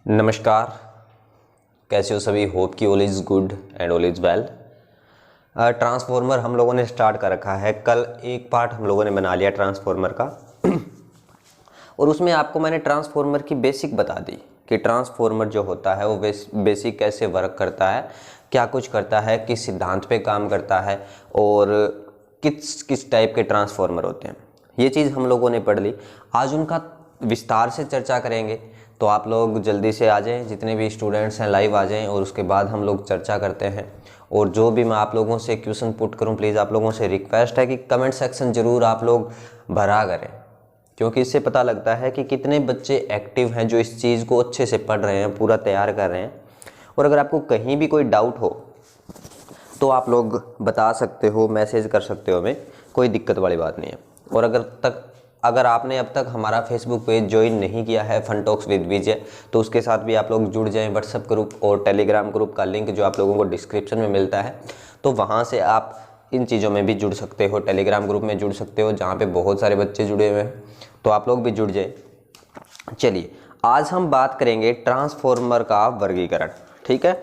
नमस्कार। कैसे हो सभी? होप कि all is good and all is well. Transformer हम लोगों ने स्टार्ट कर रखा है। कल एक पार्ट हम लोगों ने बना लिया ट्रांसफॉर्मर का और उसमें आपको मैंने ट्रांसफॉर्मर की बेसिक बता दी कि ट्रांसफॉर्मर जो होता है वो बेसिक कैसे वर्क करता है, क्या कुछ करता है, किस सिद्धांत पे काम करता है और किस किस टाइप के ट्रांसफॉर्मर होते हैं। ये चीज़ हम लोगों ने पढ़ ली। आज उनका विस्तार से चर्चा करेंगे, तो आप लोग जल्दी से आ जाएं, जितने भी स्टूडेंट्स हैं लाइव आ जाएं और उसके बाद हम लोग चर्चा करते हैं। और जो भी मैं आप लोगों से क्वेश्चन पुट करूं, प्लीज़ आप लोगों से रिक्वेस्ट है कि कमेंट सेक्शन ज़रूर आप लोग भरा करें, क्योंकि इससे पता लगता है कि कितने बच्चे एक्टिव हैं जो इस चीज़ को अच्छे से पढ़ रहे हैं, पूरा तैयार कर रहे हैं। और अगर आपको कहीं भी कोई डाउट हो तो आप लोग बता सकते हो, मैसेज कर सकते हो, हमें कोई दिक्कत वाली बात नहीं है। और अगर आपने अब तक हमारा फेसबुक पेज ज्वाइन नहीं किया है फन टॉक्स विद विजय, तो उसके साथ भी आप लोग जुड़ जाएं। व्हाट्सएप ग्रुप और टेलीग्राम ग्रुप का लिंक जो आप लोगों को डिस्क्रिप्शन में मिलता है, तो वहाँ से आप इन चीज़ों में भी जुड़ सकते हो। टेलीग्राम ग्रुप में जुड़ सकते हो जहाँ पे बहुत सारे बच्चे जुड़े हुए हैं, तो आप लोग भी जुड़ जाएं। चलिए, आज हम बात करेंगे ट्रांसफॉर्मर का वर्गीकरण। ठीक है,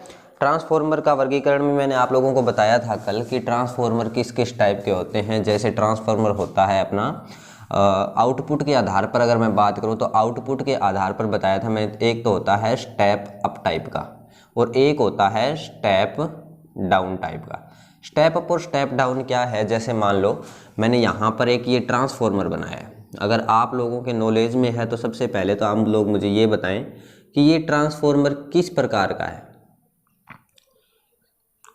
ट्रांसफॉर्मर का वर्गीकरण में मैंने आप लोगों को बताया था कल कि ट्रांसफॉर्मर किस किस टाइप के होते हैं। जैसे ट्रांसफॉर्मर होता है अपना आउटपुट के आधार पर, अगर मैं बात करूं तो आउटपुट के आधार पर बताया था मैं। एक तो होता है स्टेप अप टाइप का और एक होता है स्टेप डाउन टाइप का। स्टेप अप और स्टेप डाउन क्या है? जैसे मान लो मैंने यहाँ पर एक ये ट्रांसफॉर्मर बनाया है। अगर आप लोगों के नॉलेज में है तो सबसे पहले तो आप लोग मुझे ये बताएं कि ये ट्रांसफॉर्मर किस प्रकार का है।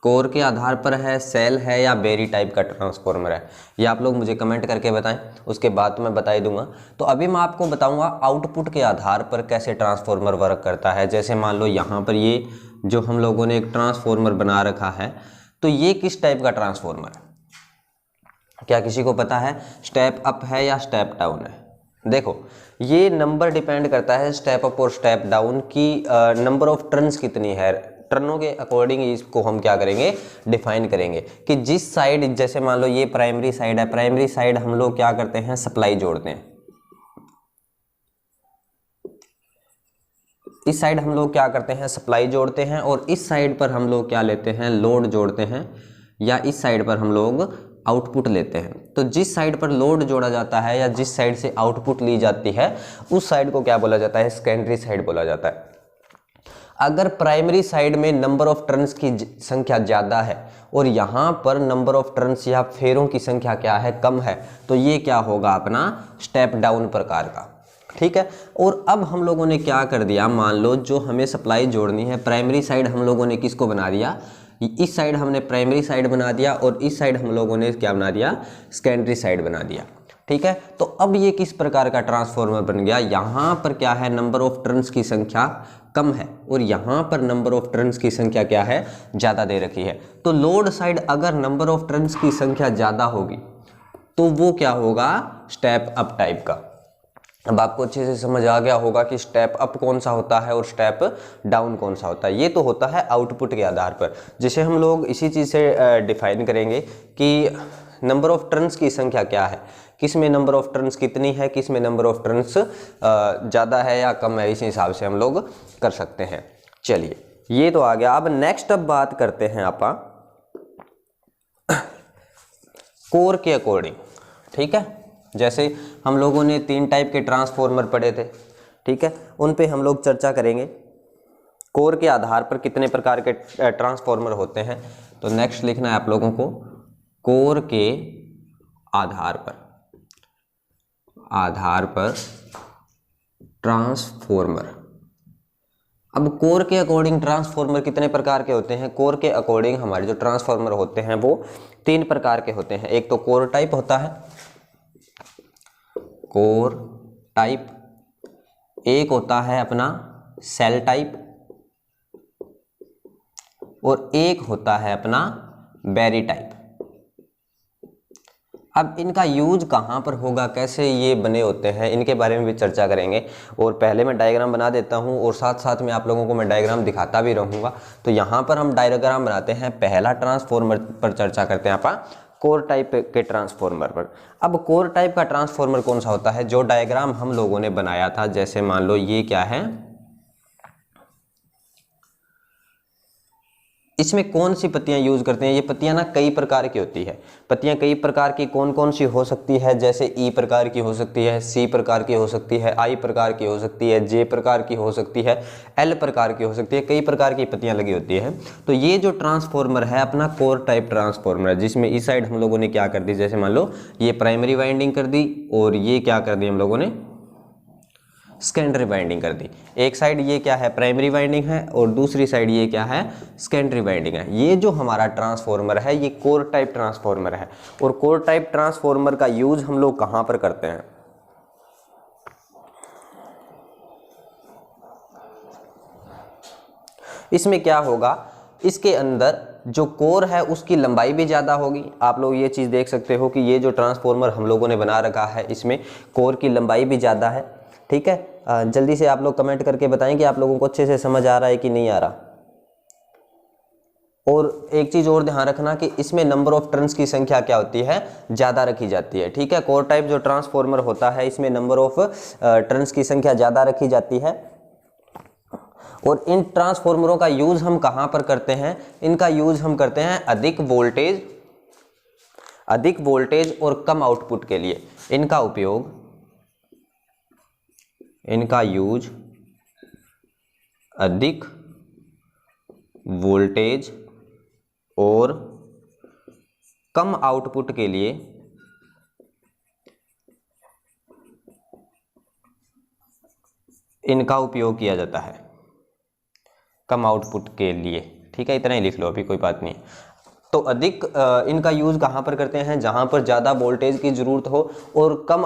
कोर के आधार पर है, सेल है या बेरी टाइप का ट्रांसफॉर्मर है? ये आप लोग मुझे कमेंट करके बताएं, उसके बाद तो मैं बता ही दूंगा। तो अभी मैं आपको बताऊंगा आउटपुट के आधार पर कैसे ट्रांसफॉर्मर वर्क करता है। जैसे मान लो यहाँ पर ये जो हम लोगों ने एक ट्रांसफॉर्मर बना रखा है, तो ये किस टाइप का ट्रांसफॉर्मर है? क्या किसी को पता है स्टेप अप है या स्टेप डाउन है? देखो, ये नंबर डिपेंड करता है स्टेप अप और स्टेप डाउन की नंबर ऑफ टर्न्स कितनी है। टर्नों के अकॉर्डिंग इसको हम क्या करेंगे, डिफाइन करेंगे कि जिस साइड, जैसे मान लो ये प्राइमरी साइड है, प्राइमरी साइड हम लोग क्या करते हैं, सप्लाई जोड़ते हैं। इस साइड हम लोग क्या करते हैं, सप्लाई जोड़ते हैं। और इस साइड पर हम लोग क्या लेते हैं, लोड जोड़ते हैं। या इस साइड पर हम लोग आउटपुट लेते हैं। तो जिस साइड पर लोड जोड़ा जाता है या जिस साइड से आउटपुट ली जाती है, उस साइड को क्या बोला जाता है, सेकेंडरी साइड बोला जाता है। अगर प्राइमरी साइड में नंबर ऑफ टर्न्स की संख्या ज़्यादा है और यहाँ पर नंबर ऑफ टर्न्स या फेरों की संख्या क्या है, कम है, तो ये क्या होगा, अपना स्टेप डाउन प्रकार का। ठीक है। और अब हम लोगों ने क्या कर दिया, मान लो जो हमें सप्लाई जोड़नी है, प्राइमरी साइड हम लोगों ने किसको बना दिया, इस साइड हमने प्राइमरी साइड बना दिया और इस साइड हम लोगों ने क्या बना दिया, सेकेंडरी साइड बना दिया। ठीक है। तो अब ये किस प्रकार का ट्रांसफॉर्मर बन गया, यहाँ पर क्या है, नंबर ऑफ टर्न्स की संख्या कम है और यहाँ पर नंबर ऑफ टर्न्स की संख्या क्या है, ज़्यादा दे रखी है। तो लोड साइड अगर नंबर ऑफ टर्न्स की संख्या ज़्यादा होगी तो वो क्या होगा, स्टेप अप टाइप का। अब आपको अच्छे से समझ आ गया होगा कि स्टेप अप कौन सा होता है और स्टेप डाउन कौन सा होता है। ये तो होता है आउटपुट के आधार पर, जिसे हम लोग इसी चीज़ से डिफाइन करेंगे कि नंबर ऑफ टर्न्स की संख्या क्या है, किस में नंबर ऑफ टर्न्स कितनी है, किस में नंबर ऑफ टर्न्स ज़्यादा है या कम है। इस हिसाब से हम लोग कर सकते हैं। चलिए, ये तो आ गया। अब नेक्स्ट अब बात करते हैं आपा कोर के अकॉर्डिंग। ठीक है, जैसे हम लोगों ने 3 टाइप के ट्रांसफॉर्मर पढ़े थे, ठीक है, उन पे हम लोग चर्चा करेंगे। कोर के आधार पर कितने प्रकार के ट्रांसफॉर्मर होते हैं, तो नेक्स्ट लिखना है आप लोगों को, कोर के आधार पर ट्रांसफॉर्मर। अब कोर के अकॉर्डिंग ट्रांसफॉर्मर कितने प्रकार के होते हैं? कोर के अकॉर्डिंग हमारे जो ट्रांसफॉर्मर होते हैं वो 3 प्रकार के होते हैं। एक तो कोर टाइप होता है, कोर टाइप, एक होता है अपना सेल टाइप और एक होता है अपना बेरी टाइप। अब इनका यूज कहाँ पर होगा, कैसे ये बने होते हैं, इनके बारे में भी चर्चा करेंगे। और पहले मैं डायग्राम बना देता हूँ और साथ साथ में आप लोगों को मैं डायग्राम दिखाता भी रहूँगा। तो यहाँ पर हम डायग्राम बनाते हैं। पहला ट्रांसफॉर्मर पर चर्चा करते हैं आप कोर टाइप के ट्रांसफॉर्मर पर। अब कोर टाइप का ट्रांसफॉर्मर कौन सा होता है, जो डायग्राम हम लोगों ने बनाया था। जैसे मान लो ये क्या है, इसमें कौन सी पत्तियां यूज करते हैं? ये पत्तियां ना कई प्रकार की होती है। पत्तियां कई प्रकार की कौन कौन सी हो सकती है? जैसे ई प्रकार की हो सकती है, सी प्रकार की हो सकती है, आई प्रकार की हो सकती है, जे प्रकार की हो सकती है, एल प्रकार की हो सकती है। कई प्रकार की पत्तियां लगी होती है। तो ये जो ट्रांसफॉर्मर है अपना कोर टाइप ट्रांसफॉर्मर है, जिसमें इस साइड हम लोगों ने क्या कर दी, जैसे मान लो ये प्राइमरी वाइंडिंग कर दी और ये क्या कर दी हम लोगों ने, सेकेंडरी वाइंडिंग कर दी। एक साइड ये क्या है, प्राइमरी वाइंडिंग है और दूसरी साइड ये क्या है, सेकेंडरी वाइंडिंग है। ये जो हमारा ट्रांसफॉर्मर है ये कोर टाइप ट्रांसफॉर्मर है। और कोर टाइप ट्रांसफॉर्मर का यूज हम लोग कहां पर करते हैं? इसमें क्या होगा, इसके अंदर जो कोर है उसकी लंबाई भी ज़्यादा होगी। आप लोग ये चीज़ देख सकते हो कि ये जो ट्रांसफॉर्मर हम लोगों ने बना रखा है इसमें कोर की लंबाई भी ज़्यादा है। ठीक है, जल्दी से आप लोग कमेंट करके बताएं कि आप लोगों को अच्छे से समझ आ रहा है कि नहीं आ रहा। और एक चीज़ और ध्यान रखना कि इसमें नंबर ऑफ टर्न्स की संख्या क्या होती है, ज़्यादा रखी जाती है। ठीक है, कोर टाइप जो ट्रांसफॉर्मर होता है इसमें नंबर ऑफ टर्न्स की संख्या ज़्यादा रखी जाती है। और इन ट्रांसफॉर्मरों का यूज हम कहां पर करते हैं? इनका यूज हम करते हैं अधिक वोल्टेज और कम आउटपुट के लिए। इनका यूज अधिक वोल्टेज और कम आउटपुट के लिए इनका उपयोग किया जाता है, कम आउटपुट के लिए। ठीक है, इतना ही लिख लो, अभी कोई बात नहीं है। तो अधिक इनका यूज़ कहाँ पर करते हैं? जहाँ पर ज़्यादा वोल्टेज की ज़रूरत हो और कम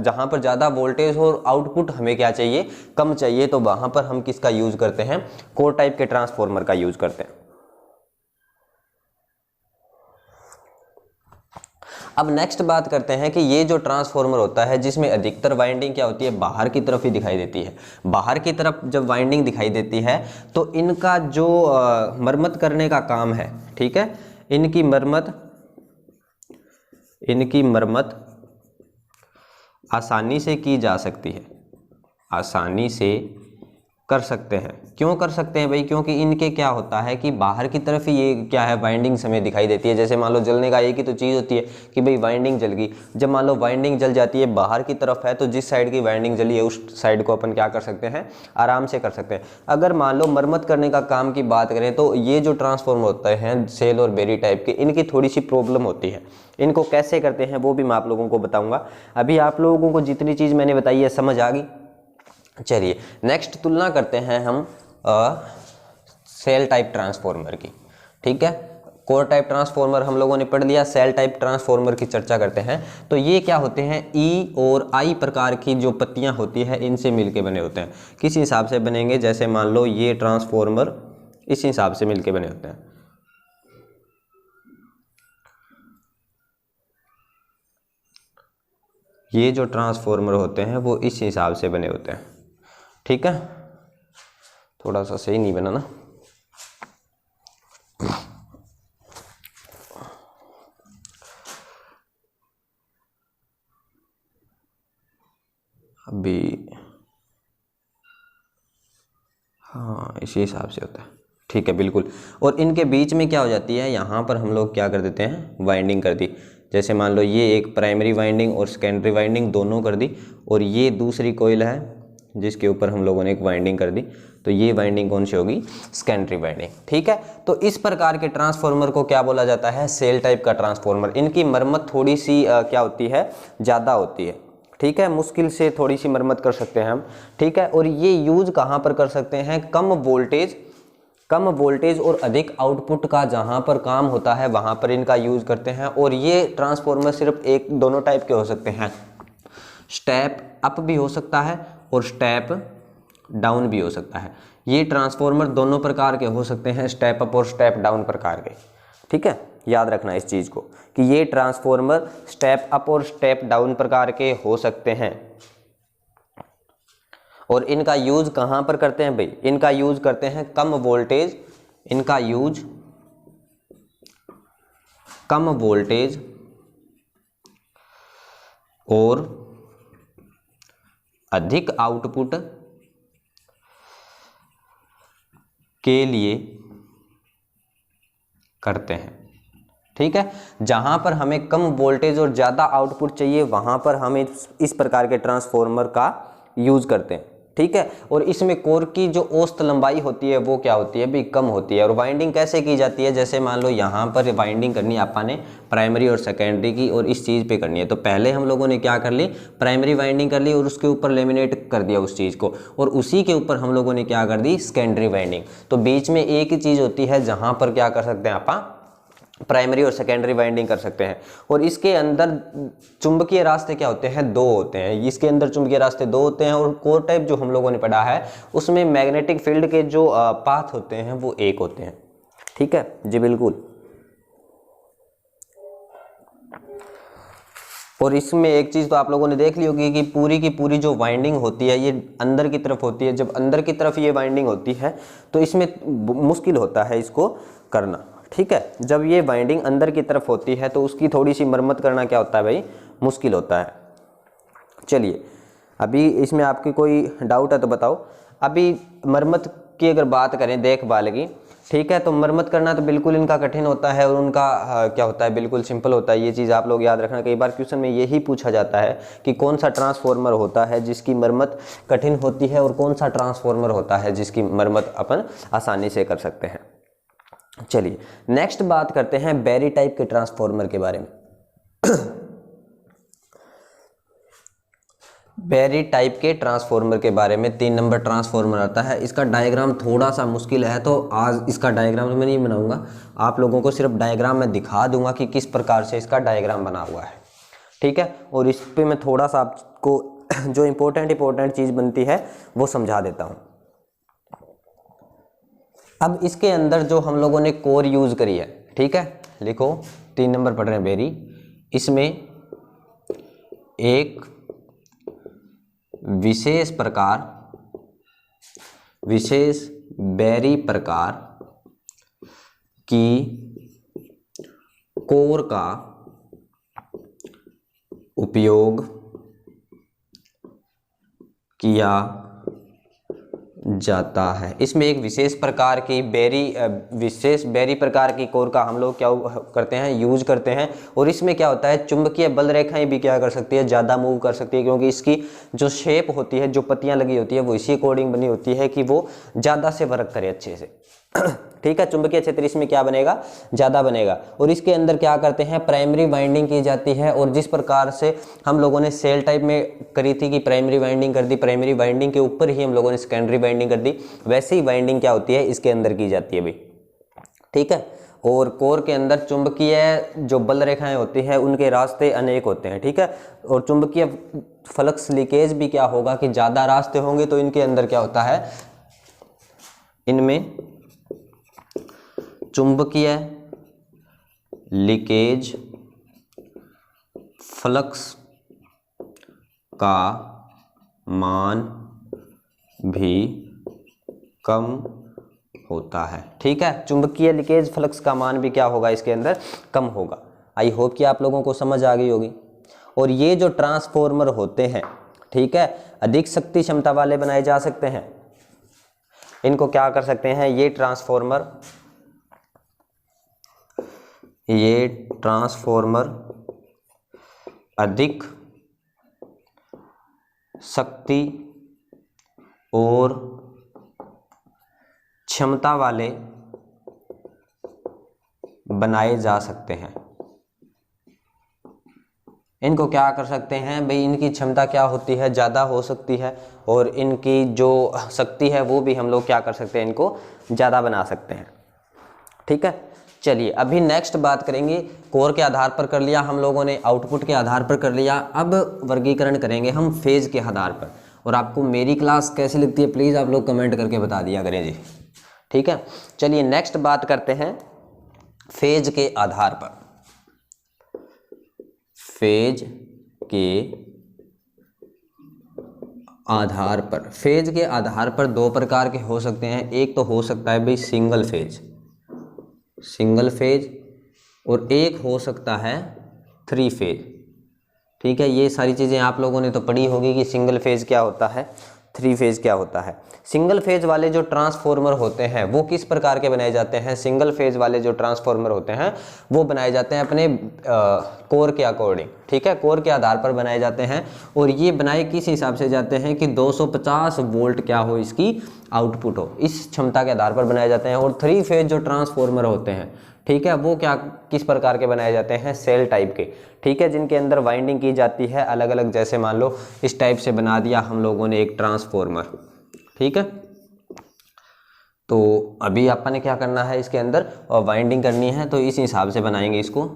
जहाँ पर ज़्यादा वोल्टेज हो और आउटपुट हमें क्या चाहिए, कम चाहिए, तो वहाँ पर हम किसका यूज़ करते हैं? कोर टाइप के ट्रांसफॉर्मर का यूज़ करते हैं। अब नेक्स्ट बात करते हैं कि ये जो ट्रांसफॉर्मर होता है जिसमें अधिकतर वाइंडिंग क्या होती है, बाहर की तरफ ही दिखाई देती है। बाहर की तरफ जब वाइंडिंग दिखाई देती है तो इनका जो मरम्मत करने का काम है, ठीक है, इनकी मरम्मत आसानी से की जा सकती है, आसानी से कर सकते हैं। क्यों कर सकते हैं भाई? क्योंकि इनके क्या होता है कि बाहर की तरफ ही ये क्या है, वाइंडिंग हमें दिखाई देती है। जैसे मान लो जलने का एक ही तो चीज़ होती है कि भाई वाइंडिंग जल गई। जब मान लो वाइंडिंग जल जाती है बाहर की तरफ है तो जिस साइड की वाइंडिंग जली है उस साइड को अपन क्या कर सकते हैं, आराम से कर सकते हैं। अगर मान लो मरम्मत करने का काम की बात करें तो ये जो ट्रांसफॉर्मर होते हैं सेल और बेरी टाइप के, इनकी थोड़ी सी प्रॉब्लम होती है। इनको कैसे करते हैं वो भी मैं आप लोगों को बताऊंगा। अभी आप लोगों को जितनी चीज़ मैंने बताई है समझ आ गई? चलिए नेक्स्ट तुलना करते हैं हम सेल टाइप ट्रांसफॉर्मर की। ठीक है, कोर टाइप ट्रांसफॉर्मर हम लोगों ने पढ़ लिया, सेल टाइप ट्रांसफॉर्मर की चर्चा करते हैं। तो ये क्या होते हैं, ई और आई प्रकार की जो पत्तियां होती है इनसे मिलके बने होते हैं। किस हिसाब से बनेंगे? जैसे मान लो ये ट्रांसफॉर्मर इस हिसाब से मिलके बने होते हैं। ये जो ट्रांसफॉर्मर होते हैं वो इस हिसाब से बने होते हैं। ठीक है, थोड़ा सा सही नहीं बना ना। अभी हाँ इसी हिसाब से होता है। ठीक है बिल्कुल। और इनके बीच में क्या हो जाती है, यहाँ पर हम लोग क्या कर देते हैं, वाइंडिंग कर दी। जैसे मान लो ये एक प्राइमरी वाइंडिंग और सेकेंडरी वाइंडिंग दोनों कर दी, और ये दूसरी कोयल है जिसके ऊपर हम लोगों ने एक वाइंडिंग कर दी। तो ये वाइंडिंग कौन सी होगी, सेकेंडरी वाइंडिंग। ठीक है, तो इस प्रकार के ट्रांसफॉर्मर को क्या बोला जाता है, सेल टाइप का ट्रांसफॉर्मर। इनकी मरम्मत थोड़ी सी क्या होती है, ज़्यादा होती है। ठीक है, मुश्किल से थोड़ी सी मरम्मत कर सकते हैं हम। ठीक है, और ये यूज कहाँ पर कर सकते हैं, कम वोल्टेज और अधिक आउटपुट का जहाँ पर काम होता है वहाँ पर इनका यूज करते हैं। और ये ट्रांसफॉर्मर सिर्फ दोनों टाइप के हो सकते हैं, स्टेप अप भी हो सकता है और स्टेप डाउन भी हो सकता है। ये ट्रांसफॉर्मर दोनों प्रकार के हो सकते हैं, स्टेप अप और स्टेप डाउन प्रकार के। ठीक है, याद रखना इस चीज़ को कि ये ट्रांसफॉर्मर स्टेप अप और स्टेप डाउन प्रकार के हो सकते हैं। और इनका यूज कहाँ पर करते हैं भाई, इनका यूज करते हैं कम वोल्टेज, इनका यूज कम वोल्टेज और अधिक आउटपुट के लिए करते हैं। ठीक है, जहां पर हमें कम वोल्टेज और ज़्यादा आउटपुट चाहिए वहां पर हम इस प्रकार के ट्रांसफॉर्मर का यूज़ करते हैं। ठीक है, और इसमें कोर की जो औसत लंबाई होती है वो क्या होती है भी, कम होती है। और वाइंडिंग कैसे की जाती है, जैसे मान लो यहाँ पर वाइंडिंग करनी है आपने प्राइमरी और सेकेंडरी की, और इस चीज़ पे करनी है, तो पहले हम लोगों ने क्या कर ली, प्राइमरी वाइंडिंग कर ली और उसके ऊपर लेमिनेट कर दिया उस चीज़ को, और उसी के ऊपर हम लोगों ने क्या कर दी, सेकेंडरी वाइंडिंग। तो बीच में एक ही चीज़ होती है जहाँ पर क्या कर सकते हैं आप प्राइमरी और सेकेंडरी वाइंडिंग कर सकते हैं। और इसके अंदर चुंबकीय रास्ते क्या होते हैं, दो होते हैं। इसके अंदर चुंबकीय रास्ते दो होते हैं, और कोर टाइप जो हम लोगों ने पढ़ा है उसमें मैग्नेटिक फील्ड के जो पाथ होते हैं वो एक होते हैं। ठीक है जी, बिल्कुल। और इसमें एक चीज़ तो आप लोगों ने देख ली होगी कि पूरी की पूरी जो वाइंडिंग होती है ये अंदर की तरफ होती है। जब अंदर की तरफ ये वाइंडिंग होती है तो इसमें मुश्किल होता है इसको करना। ठीक है, जब ये वाइंडिंग अंदर की तरफ होती है तो उसकी थोड़ी सी मरम्मत करना क्या होता है भाई, मुश्किल होता है। चलिए, अभी इसमें आपकी कोई डाउट है तो बताओ। अभी मरम्मत की अगर बात करें देखभाल की, ठीक है, तो मरम्मत करना तो बिल्कुल इनका कठिन होता है और उनका क्या होता है, बिल्कुल सिंपल होता है। ये चीज़ आप लोग याद रखना, कई बार क्वेश्चन में यही पूछा जाता है कि कौन सा ट्रांसफॉर्मर होता है जिसकी मरम्मत कठिन होती है और कौन सा ट्रांसफॉर्मर होता है जिसकी मरम्मत अपन आसानी से कर सकते हैं। चलिए नेक्स्ट बात करते हैं बैरी टाइप के ट्रांसफॉर्मर के बारे में। बैरी टाइप के ट्रांसफॉर्मर के बारे में 3 नंबर ट्रांसफॉर्मर आता है। इसका डायग्राम थोड़ा सा मुश्किल है, तो आज इसका डायग्राम मैं नहीं बनाऊंगा, आप लोगों को सिर्फ डायग्राम में दिखा दूंगा कि किस प्रकार से इसका डायग्राम बना हुआ है। ठीक है, और इस पे मैं थोड़ा सा आपको जो इम्पोर्टेंट चीज़ बनती है वो समझा देता हूँ। अब इसके अंदर जो हम लोगों ने कोर यूज़ करी है, ठीक है, लिखो 3 नंबर पढ़ रहे हैं बैरी। इसमें एक विशेष बैरी प्रकार की कोर का उपयोग किया जाता है। इसमें एक विशेष प्रकार की बैरी प्रकार की कोर का हम लोग क्या करते हैं, यूज करते हैं। और इसमें क्या होता है, चुंबकीय बल रेखाएं भी क्या कर सकती है, ज़्यादा मूव कर सकती है, क्योंकि इसकी जो शेप होती है, जो पत्तियां लगी होती है, वो इसी अकॉर्डिंग बनी होती है कि वो ज़्यादा से वर्क करे अच्छे से। ठीक है, चुंबकीय क्षेत्र इसमें क्या बनेगा, ज़्यादा बनेगा। और इसके अंदर क्या करते हैं, प्राइमरी वाइंडिंग की जाती है। और जिस प्रकार से हम लोगों ने सेल टाइप में करी थी कि प्राइमरी वाइंडिंग कर दी, प्राइमरी वाइंडिंग के ऊपर ही हम लोगों ने सेकेंडरी वाइंडिंग कर दी, वैसे ही वाइंडिंग क्या होती है इसके अंदर की जाती है भाई। ठीक है, और कोर के अंदर चुंबकीय जो बल रेखाएं होती है उनके रास्ते अनेक होते हैं। ठीक है, और चुंबकीय फ्लक्स लीकेज भी क्या होगा कि ज़्यादा रास्ते होंगे, तो इनके अंदर क्या होता है, इनमें चुंबकीय लीकेज फ्लक्स का मान भी कम होता है। ठीक है, चुंबकीय लीकेज फ्लक्स का मान भी क्या होगा, इसके अंदर कम होगा। आई होप कि आप लोगों को समझ आ गई होगी। और ये जो ट्रांसफॉर्मर होते हैं, ठीक है, अधिक शक्ति क्षमता वाले बनाए जा सकते हैं। इनको क्या कर सकते हैं, ये ट्रांसफॉर्मर अधिक शक्ति और क्षमता वाले बनाए जा सकते हैं। इनको क्या कर सकते हैं भाई, इनकी क्षमता क्या होती है, ज़्यादा हो सकती है, और इनकी जो शक्ति है वो भी हम लोग क्या कर सकते हैं, इनको ज़्यादा बना सकते हैं। ठीक है, चलिए अभी नेक्स्ट बात करेंगे। कोर के आधार पर कर लिया हम लोगों ने, आउटपुट के आधार पर कर लिया। अब वर्गीकरण करेंगे हम फेज के आधार पर। और आपको मेरी क्लास कैसी लगती है प्लीज़ आप लोग कमेंट करके बता दिया करें जी। ठीक है, चलिए नेक्स्ट बात करते हैं फेज के आधार पर। फेज के आधार पर, फेज के आधार पर 2 प्रकार के हो सकते हैं। एक तो हो सकता है भाई सिंगल फेज, और एक हो सकता है 3 फेज। ठीक है, ये सारी चीज़ें आप लोगों ने तो पढ़ी होगी कि सिंगल फेज क्या होता है, थ्री फेज क्या होता है। सिंगल फेज वाले जो ट्रांसफॉर्मर होते हैं वो किस प्रकार के बनाए जाते हैं। सिंगल फेज वाले जो ट्रांसफॉर्मर होते हैं वो बनाए जाते हैं अपने कोर के अकॉर्डिंग, ठीक है, कोर के आधार पर बनाए जाते हैं। और ये बनाए किस हिसाब से जाते हैं कि 250 वोल्ट क्या हो इसकी आउटपुट हो, इस क्षमता के आधार पर बनाए जाते हैं। और थ्री फेज जो ट्रांसफॉर्मर होते हैं, ठीक है, वो क्या किस प्रकार के बनाए जाते हैं, सेल टाइप के, ठीक है, जिनके अंदर वाइंडिंग की जाती है अलग अलग। जैसे मान लो इस टाइप से बना दिया हम लोगों ने एक ट्रांसफॉर्मर, ठीक है। तो अभी अपन ने क्या करना है, इसके अंदर वाइंडिंग करनी है, तो इस हिसाब से बनाएंगे इसको।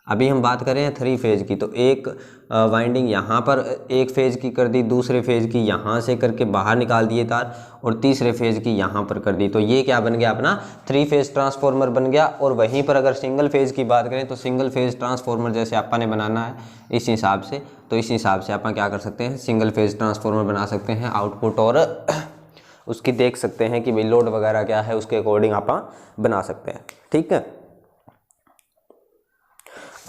अभी हम बात करें थ्री फेज की, तो एक वाइंडिंग यहाँ पर एक फेज की कर दी, दूसरे फेज की यहाँ से करके बाहर निकाल दिए तार, और तीसरे फेज की यहाँ पर कर दी। तो ये क्या बन गया अपना थ्री फेज ट्रांसफॉर्मर बन गया। और वहीं पर अगर सिंगल फेज की बात करें तो सिंगल फेज ट्रांसफॉर्मर जैसे अपन ने बनाना है इस हिसाब से, तो इस हिसाब से अपन क्या कर सकते हैं, सिंगल फेज ट्रांसफॉर्मर बना सकते हैं। आउटपुट और उसकी देख सकते हैं कि भाई लोड वगैरह क्या है, उसके अकॉर्डिंग आप बना सकते हैं, ठीक है।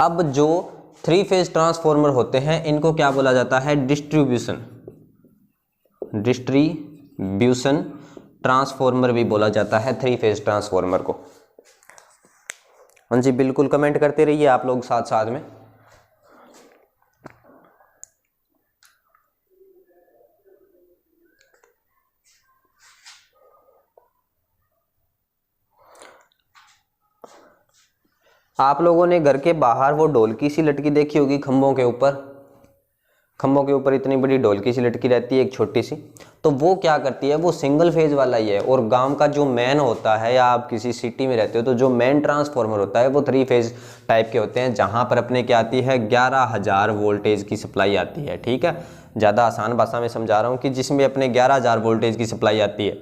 अब जो थ्री फेज ट्रांसफॉर्मर होते हैं इनको क्या बोला जाता है, डिस्ट्रीब्यूशन ट्रांसफॉर्मर भी बोला जाता है थ्री फेज ट्रांसफॉर्मर को। हाँ जी, बिल्कुल कमेंट करते रहिए आप लोग साथ साथ में। आप लोगों ने घर के बाहर वो ढोलकी सी लटकी देखी होगी खंभों के ऊपर इतनी बड़ी ढोलकी सी लटकी रहती है एक छोटी सी, तो वो क्या करती है, वो सिंगल फेज वाला ही है। और गांव का जो मेन होता है, या आप किसी सिटी में रहते हो तो जो मेन ट्रांसफॉर्मर होता है वो थ्री फेज टाइप के होते हैं, जहां पर अपने क्या आती है 11,000 वोल्टेज की सप्लाई आती है, ठीक है। ज़्यादा आसान भाषा में समझा रहा हूँ कि जिसमें अपने 11,000 वोल्टेज की सप्लाई आती है,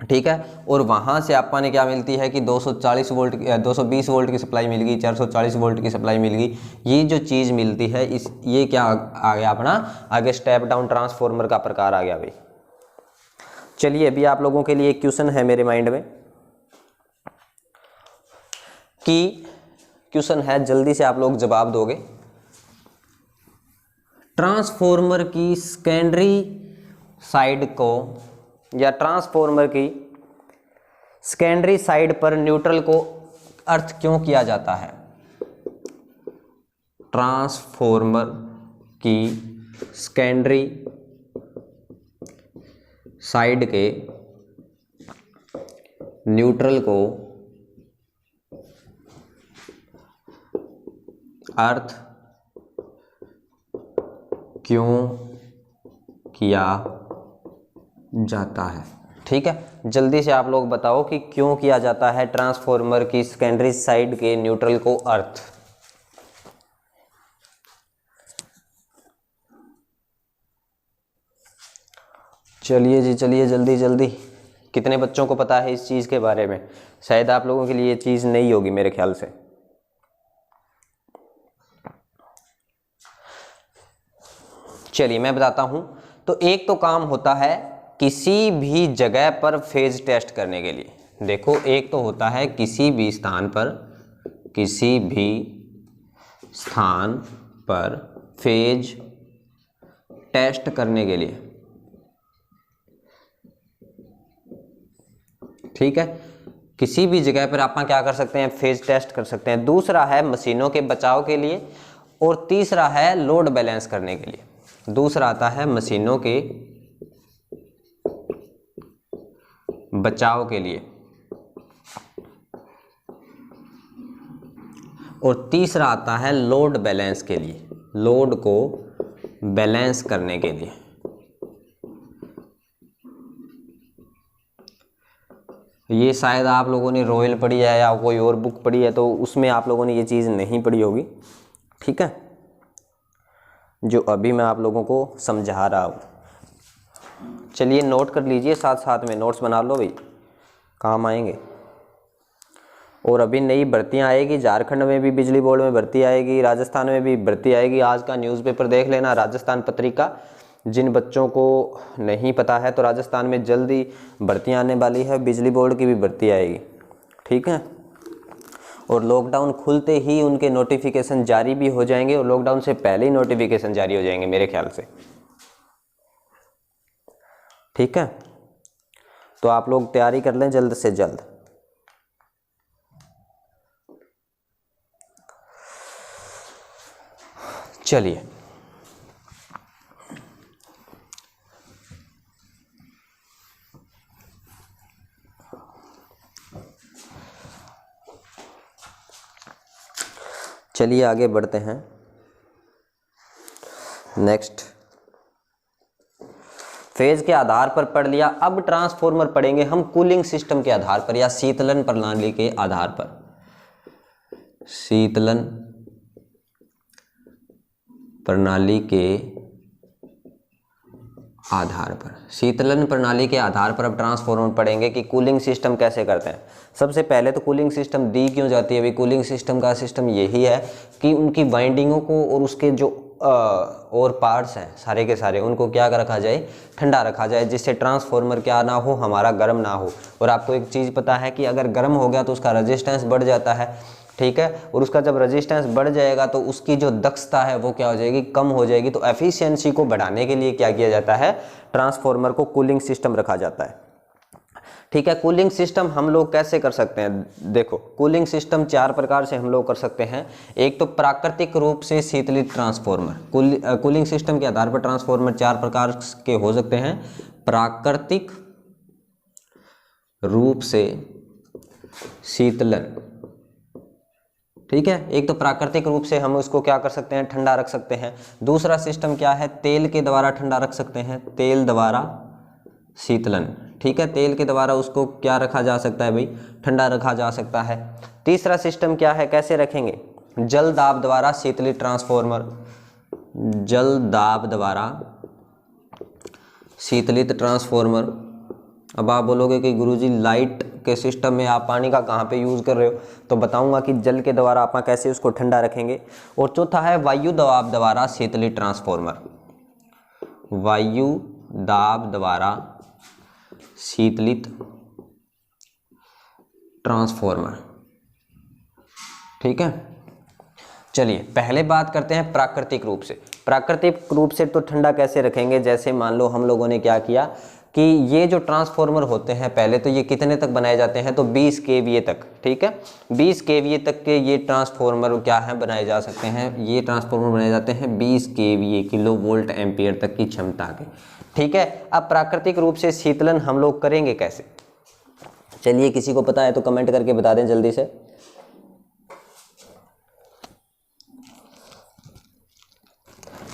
ठीक है। और वहाँ से आपको ने क्या मिलती है कि 240 वोल्ट 220 वोल्ट की सप्लाई मिल गई, 440 वोल्ट की सप्लाई मिल गई। ये जो चीज़ मिलती है ये क्या आ गया अपना आगे स्टेप डाउन ट्रांसफॉर्मर का प्रकार आ गया भाई। चलिए अभी आप लोगों के लिए एक क्वेश्चन है मेरे माइंड में, कि क्वेश्चन है, जल्दी से आप लोग जवाब दोगे। ट्रांसफॉर्मर की सेकेंडरी साइड को, या ट्रांसफॉर्मर की सेकेंडरी साइड पर न्यूट्रल को अर्थ क्यों किया जाता है। ट्रांसफॉर्मर की सेकेंडरी साइड के न्यूट्रल को अर्थ क्यों किया जाता है, ठीक है। जल्दी से आप लोग बताओ कि क्यों किया जाता है ट्रांसफॉर्मर की सेकेंडरी साइड के न्यूट्रल को अर्थ। चलिए जी, चलिए जल्दी जल्दी। कितने बच्चों को पता है इस चीज़ के बारे में? शायद आप लोगों के लिए ये चीज़ नहीं होगी मेरे ख्याल से। चलिए मैं बताता हूं। तो एक तो काम होता है किसी भी जगह पर फेज टेस्ट करने के लिए। देखो, एक तो होता है किसी भी स्थान पर फेज टेस्ट करने के लिए, ठीक है। किसी भी जगह पर आप क्या कर सकते हैं, फेज टेस्ट कर सकते हैं। दूसरा है मशीनों के बचाव के लिए, और तीसरा है लोड बैलेंस करने के लिए। दूसरा आता है मशीनों के बचाव के लिए, और तीसरा आता है लोड बैलेंस के लिए, लोड को बैलेंस करने के लिए। ये शायद आप लोगों ने रॉयल पढ़ी है या कोई और बुक पढ़ी है, तो उसमें आप लोगों ने ये चीज़ नहीं पढ़ी होगी, ठीक है, जो अभी मैं आप लोगों को समझा रहा हूँ। चलिए नोट कर लीजिए, साथ साथ में नोट्स बना लो भाई, काम आएंगे। और अभी नई भर्तियाँ आएगी, झारखंड में भी बिजली बोर्ड में भर्ती आएगी, राजस्थान में भी भर्ती आएगी। आज का न्यूज़पेपर देख लेना, राजस्थान पत्रिका। जिन बच्चों को नहीं पता है तो राजस्थान में जल्दी भर्तियाँ आने वाली है, बिजली बोर्ड की भी भर्ती आएगी, ठीक है। और लॉकडाउन खुलते ही उनके नोटिफिकेशन जारी भी हो जाएंगे, और लॉकडाउन से पहले ही नोटिफिकेशन जारी हो जाएंगे मेरे ख्याल से। ठीक है, तो आप लोग तैयारी कर लें जल्द से जल्द। चलिए चलिए आगे बढ़ते हैं। नेक्स्ट फेज के आधार पर पढ़ लिया, अब ट्रांसफॉर्मर पढ़ेंगे हम कूलिंग सिस्टम के आधार पर या शीतलन प्रणाली के आधार पर। शीतलन प्रणाली के आधार पर, शीतलन प्रणाली के आधार पर अब ट्रांसफॉर्मर पढ़ेंगे कि कूलिंग सिस्टम कैसे करते हैं। सबसे पहले तो कूलिंग सिस्टम दी क्यों जाती है भाई? कूलिंग सिस्टम का सिस्टम यही है कि उनकी वाइंडिंगों को और उसके जो और पार्ट्स हैं सारे के सारे, उनको क्या रखा जाए? ठंडा रखा जाए, जिससे ट्रांसफॉर्मर क्या ना हो, हमारा गर्म ना हो। और आपको एक चीज़ पता है कि अगर गर्म हो गया तो उसका रेजिस्टेंस बढ़ जाता है, ठीक है, और उसका जब रेजिस्टेंस बढ़ जाएगा तो उसकी जो दक्षता है वो क्या हो जाएगी? कम हो जाएगी। तो एफिशिएंसी को बढ़ाने के लिए क्या किया जाता है? ट्रांसफॉर्मर को कूलिंग सिस्टम रखा जाता है, ठीक है। कूलिंग सिस्टम हम लोग कैसे कर सकते हैं? देखो, कूलिंग सिस्टम 4 प्रकार से हम लोग कर सकते हैं। एक तो प्राकृतिक रूप से शीतलित ट्रांसफॉर्मर। कूलिंग सिस्टम के आधार पर ट्रांसफॉर्मर 4 प्रकार के हो सकते हैं। प्राकृतिक रूप से शीतलन, ठीक है। एक तो प्राकृतिक रूप से हम उसको क्या कर सकते हैं? ठंडा रख सकते हैं। दूसरा सिस्टम क्या है? तेल के द्वारा ठंडा रख सकते हैं, तेल द्वारा शीतलन, ठीक है। तेल के द्वारा उसको क्या रखा जा सकता है भाई? ठंडा रखा जा सकता है। तीसरा सिस्टम क्या है? कैसे रखेंगे? जल दाब द्वारा शीतलित ट्रांसफॉर्मर, जल दाब द्वारा शीतलित ट्रांसफॉर्मर। अब आप बोलोगे कि गुरुजी लाइट के सिस्टम में आप पानी का कहाँ पे यूज़ कर रहे हो? तो बताऊंगा कि जल के द्वारा आप कैसे उसको ठंडा रखेंगे। और चौथा है वायु दबाव द्वारा शीतलित ट्रांसफॉर्मर, वायु दाब द्वारा शीतलित ट्रांसफॉर्मर, ठीक है। चलिए पहले बात करते हैं प्राकृतिक रूप से। प्राकृतिक रूप से तो ठंडा कैसे रखेंगे? जैसे मान लो हम लोगों ने क्या किया कि ये जो ट्रांसफॉर्मर होते हैं पहले तो ये कितने तक बनाए जाते हैं? तो 20 kVA तक, ठीक है। 20 kVA तक के ये ट्रांसफॉर्मर क्या है? बनाए जा सकते हैं। ये ट्रांसफॉर्मर बनाए जाते हैं 20 kVA, किलो वोल्ट एम्पियर तक की क्षमता के, ठीक है। अब प्राकृतिक रूप से शीतलन हम लोग करेंगे कैसे? चलिए किसी को पता है तो कमेंट करके बता दें जल्दी से।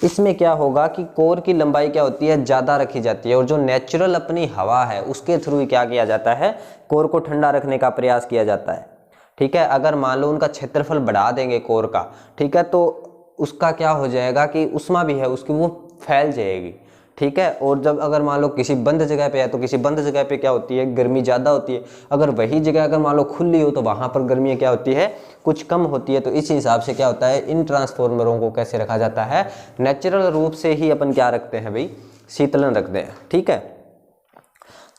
इसमें क्या होगा कि कोर की लंबाई क्या होती है? ज़्यादा रखी जाती है, और जो नेचुरल अपनी हवा है उसके थ्रू क्या किया जाता है? कोर को ठंडा रखने का प्रयास किया जाता है, ठीक है। अगर मान लो उनका क्षेत्रफल बढ़ा देंगे कोर का, ठीक है, तो उसका क्या हो जाएगा कि उष्मा भी है उसकी वो फैल जाएगी, ठीक है। और जब अगर मान लो किसी बंद जगह पे है तो किसी बंद जगह पे क्या होती है? गर्मी ज़्यादा होती है। अगर वही जगह अगर मान लो खुली हो तो वहाँ पर गर्मी क्या होती है? कुछ कम होती है। तो इस हिसाब से क्या होता है? इन ट्रांसफॉर्मरों को कैसे रखा जाता है? नेचुरल रूप से ही अपन क्या रखते हैं भाई? शीतलन रखते हैं, ठीक है।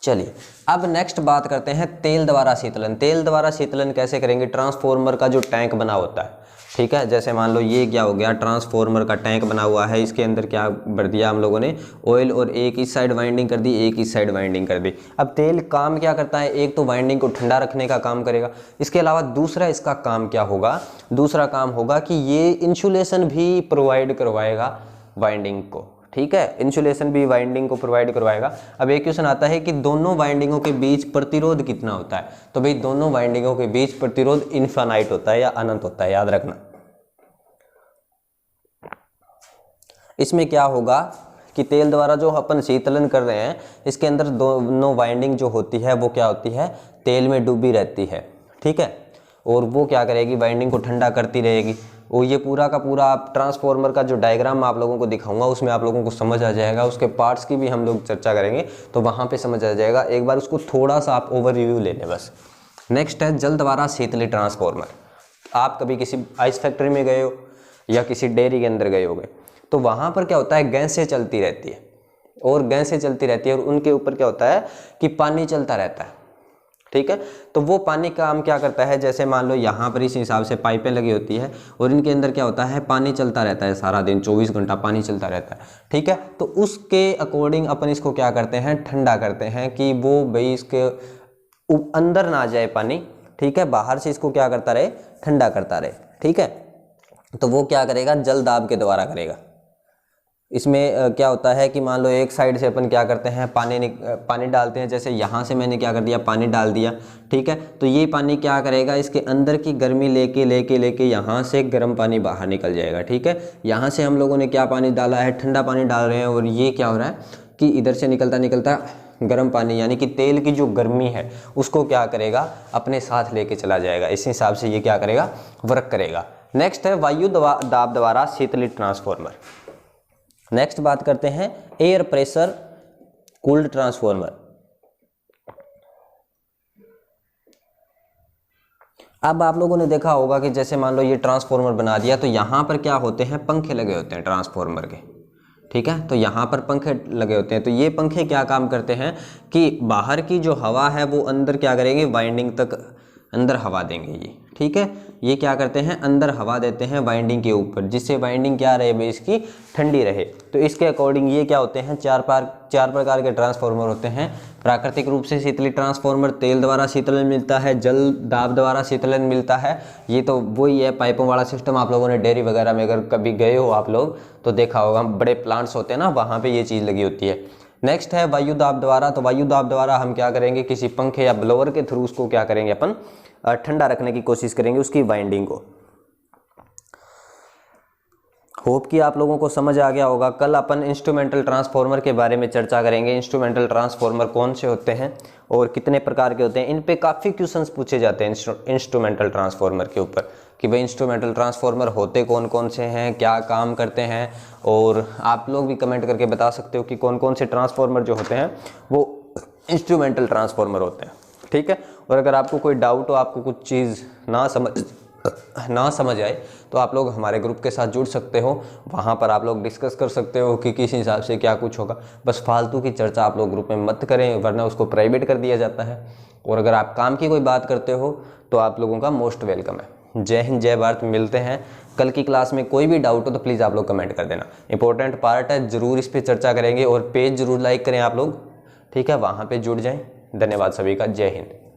चलिए अब नेक्स्ट बात करते हैं तेल द्वारा शीतलन। तेल द्वारा शीतलन कैसे करेंगे? ट्रांसफॉर्मर का जो टैंक बना होता है, ठीक है। जैसे मान लो ये क्या हो गया? ट्रांसफॉर्मर का टैंक बना हुआ है, इसके अंदर क्या भर दिया हम लोगों ने? ऑयल, और एक इस साइड वाइंडिंग कर दी, एक इस साइड वाइंडिंग कर दी। अब तेल काम क्या करता है? एक तो वाइंडिंग को ठंडा रखने का काम करेगा, इसके अलावा दूसरा इसका काम क्या होगा? दूसरा काम होगा कि ये इंसुलेशन भी प्रोवाइड करवाएगा वाइंडिंग को, ठीक है। इंसुलेशन भी वाइंडिंग को प्रोवाइड करवाएगा। अब एक क्वेश्चन आता है कि दोनों वाइंडिंगों के बीच प्रतिरोध कितना होता है? तो भाई दोनों वाइंडिंगों के बीच प्रतिरोध इनफाइनाइट होता है या अनंत होता है, याद रखना। इसमें क्या होगा कि तेल द्वारा जो अपन शीतलन कर रहे हैं इसके अंदर दोनों वाइंडिंग जो होती है वो क्या होती है? तेल में डूबी रहती है, ठीक है। और वो क्या करेगी? वाइंडिंग को ठंडा करती रहेगी। और ये पूरा का पूरा आप ट्रांसफॉर्मर का जो डायग्राम आप लोगों को दिखाऊंगा उसमें आप लोगों को समझ आ जाएगा। उसके पार्ट्स की भी हम लोग चर्चा करेंगे तो वहाँ पे समझ आ जाएगा। एक बार उसको थोड़ा सा आप ओवरव्यू ले लें बस। नेक्स्ट है जल द्वारा शीतलित ट्रांसफॉर्मर। आप कभी किसी आइस फैक्ट्री में गए हो या किसी डेयरी के अंदर गए होगे तो वहाँ पर क्या होता है? गैसें चलती रहती है, और गैसें चलती रहती है और उनके ऊपर क्या होता है कि पानी चलता रहता है, ठीक है। तो वो पानी का काम क्या करता है, जैसे मान लो यहाँ पर इस हिसाब से पाइपें लगी होती है और इनके अंदर क्या होता है, पानी चलता रहता है सारा दिन, 24 घंटा पानी चलता रहता है, ठीक है। तो उसके अकॉर्डिंग अपन इसको क्या करते हैं, ठंडा करते हैं कि वो भाई इसके अंदर ना जाए पानी, ठीक है, बाहर से इसको क्या करता रहे, ठंडा करता रहे, ठीक है। तो वो क्या करेगा, जल दाब के द्वारा करेगा। इसमें क्या होता है कि मान लो एक साइड से अपन क्या करते हैं, पानी डालते हैं, जैसे यहाँ से मैंने क्या कर दिया, पानी डाल दिया, ठीक है। तो ये पानी क्या करेगा, इसके अंदर की गर्मी लेके लेके लेके यहाँ से गर्म पानी बाहर निकल जाएगा, ठीक है। यहाँ से हम लोगों ने क्या पानी डाला है, ठंडा पानी डाल रहे हैं, और ये क्या हो रहा है कि इधर से निकलता निकलता गर्म पानी, यानी कि तेल की जो गर्मी है उसको क्या करेगा, अपने साथ लेके चला जाएगा। इस हिसाब से ये क्या करेगा, वर्क करेगा। नेक्स्ट है वायु दाब द्वारा शीतलित ट्रांसफॉर्मर। नेक्स्ट बात करते हैं एयर प्रेशर कूल्ड ट्रांसफॉर्मर। अब आप लोगों ने देखा होगा कि जैसे मान लो ये ट्रांसफॉर्मर बना दिया, तो यहाँ पर क्या होते हैं, पंखे लगे होते हैं ट्रांसफॉर्मर के, ठीक है। तो यहाँ पर पंखे लगे होते हैं। तो ये पंखे क्या काम करते हैं कि बाहर की जो हवा है वो अंदर क्या करेंगे, वाइंडिंग तक अंदर हवा देंगे ये, ठीक है। ये क्या करते हैं, अंदर हवा देते हैं वाइंडिंग के ऊपर, जिससे वाइंडिंग क्या रहे भाई, इसकी ठंडी रहे। तो इसके अकॉर्डिंग ये क्या होते हैं, चार प्रकार के ट्रांसफॉर्मर होते हैं। प्राकृतिक रूप से शीतलित ट्रांसफॉर्मर, तेल द्वारा शीतलन मिलता है, जल दाब द्वारा शीतलन मिलता है। ये तो वही है पाइपों वाला सिस्टम। आप लोगों ने डेयरी वगैरह में अगर कभी गए हो आप लोग तो देखा होगा, बड़े प्लांट्स होते हैं ना, वहाँ पर ये चीज़ लगी होती है। नेक्स्ट है वायु दाब द्वारा। तो वायु दाब द्वारा हम क्या करेंगे, किसी पंखे या ब्लोअर के थ्रू उसको क्या करेंगे, अपन ठंडा रखने की कोशिश करेंगे उसकी वाइंडिंग को। होप कि आप लोगों को समझ आ गया होगा। कल अपन इंस्ट्रूमेंटल ट्रांसफॉर्मर के बारे में चर्चा करेंगे। इंस्ट्रूमेंटल ट्रांसफॉर्मर कौन से होते हैं और कितने प्रकार के होते हैं, इन पे काफ़ी क्वेश्चंस पूछे जाते हैं इंस्ट्रूमेंटल ट्रांसफॉर्मर के ऊपर, कि भाई इंस्ट्रूमेंटल ट्रांसफॉर्मर होते कौन कौन से हैं, क्या काम करते हैं। और आप लोग भी कमेंट करके बता सकते हो कि कौन कौन से ट्रांसफॉर्मर जो होते हैं वो इंस्ट्रूमेंटल ट्रांसफॉर्मर होते हैं, ठीक है। और अगर आपको कोई डाउट हो, आपको कुछ चीज़ ना समझ आए, तो आप लोग हमारे ग्रुप के साथ जुड़ सकते हो। वहाँ पर आप लोग डिस्कस कर सकते हो कि किस हिसाब से क्या कुछ होगा। बस फालतू की चर्चा आप लोग ग्रुप में मत करें, वरना उसको प्राइवेट कर दिया जाता है। और अगर आप काम की कोई बात करते हो तो आप लोगों का मोस्ट वेलकम है। जय हिंद, जय भारत। मिलते हैं कल की क्लास में। कोई भी डाउट हो तो प्लीज़ आप लोग कमेंट कर देना। इंपॉर्टेंट पार्ट है, ज़रूर इस पर चर्चा करेंगे। और पेज ज़रूर लाइक करें आप लोग, ठीक है, वहाँ पर जुड़ जाएँ। धन्यवाद सभी का। जय हिंद।